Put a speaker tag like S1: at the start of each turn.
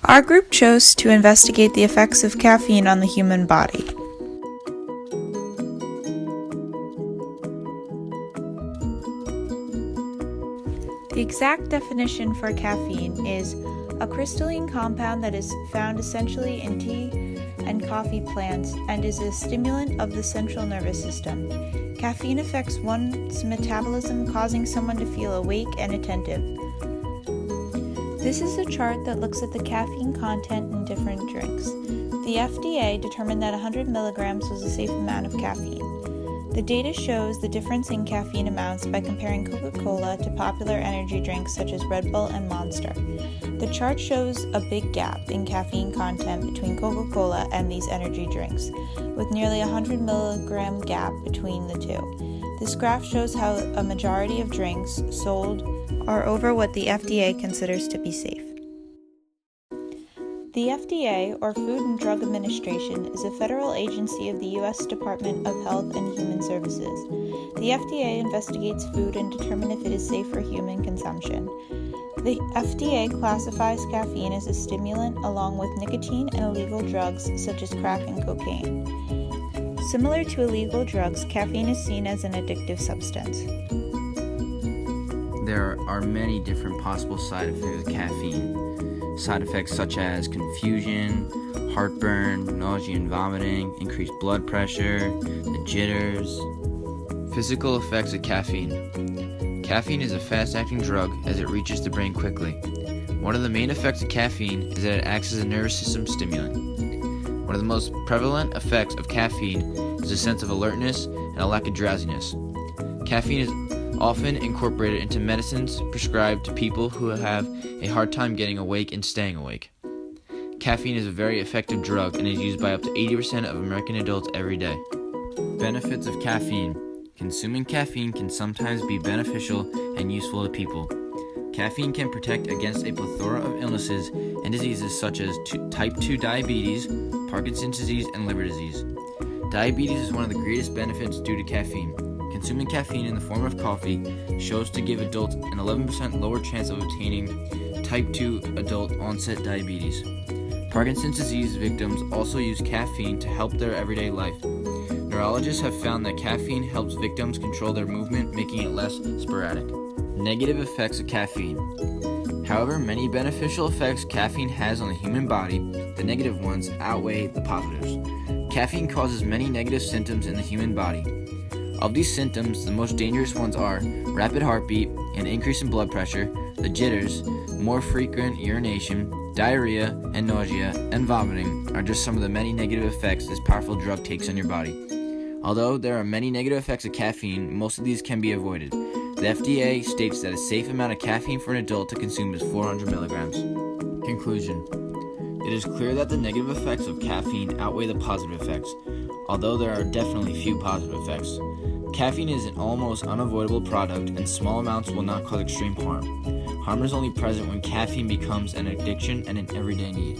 S1: Our group chose to investigate the effects of caffeine on the human body. The exact definition for caffeine is a crystalline compound that is found essentially in tea and coffee plants and is a stimulant of the central nervous system. Caffeine affects one's metabolism, causing someone to feel awake and attentive. This is a chart that looks at the caffeine content in different drinks. The FDA determined that 100 milligrams was a safe amount of caffeine. The data shows the difference in caffeine amounts by comparing Coca-Cola to popular energy drinks such as Red Bull and Monster. The chart shows a big gap in caffeine content between Coca-Cola and these energy drinks, with nearly a 100 milligram gap between the two. This graph shows how a majority of drinks sold are over what the FDA considers to be safe. The FDA, or Food and Drug Administration, is a federal agency of the U.S. Department of Health and Human Services. The FDA investigates food and determines if it is safe for human consumption. The FDA classifies caffeine as a stimulant along with nicotine and illegal drugs such as crack and cocaine. Similar to illegal drugs, caffeine is seen as an addictive substance.
S2: There are many different possible side effects of caffeine. Side effects such as confusion, heartburn, nausea and vomiting, increased blood pressure, the jitters. Physical effects of caffeine. Caffeine is a fast-acting drug as it reaches the brain quickly. One of the main effects of caffeine is that it acts as a nervous system stimulant. One of the most prevalent effects of caffeine is a sense of alertness and a lack of drowsiness. Caffeine is often incorporated into medicines prescribed to people who have a hard time getting awake and staying awake. Caffeine is a very effective drug and is used by up to 80% of American adults every day. Benefits of caffeine. Consuming caffeine can sometimes be beneficial and useful to people. Caffeine can protect against a plethora of illnesses and diseases such as type 2 diabetes, Parkinson's disease, and liver disease. Diabetes is one of the greatest benefits due to caffeine. Consuming caffeine in the form of coffee shows to give adults an 11% lower chance of obtaining type 2 adult onset diabetes. Parkinson's disease victims also use caffeine to help their everyday life. Neurologists have found that caffeine helps victims control their movement, making it less sporadic. Negative effects of caffeine. However many beneficial effects caffeine has on the human body, the negative ones outweigh the positives. Caffeine causes many negative symptoms in the human body. Of these symptoms, the most dangerous ones are rapid heartbeat, an increase in blood pressure, the jitters, more frequent urination, diarrhea, and nausea, and vomiting are just some of the many negative effects this powerful drug takes on your body. Although there are many negative effects of caffeine, most of these can be avoided. The FDA states that a safe amount of caffeine for an adult to consume is 400 milligrams. Conclusion. It is clear that the negative effects of caffeine outweigh the positive effects, although there are definitely few positive effects. Caffeine is an almost unavoidable product, and small amounts will not cause extreme harm. Harm is only present when caffeine becomes an addiction and an everyday need.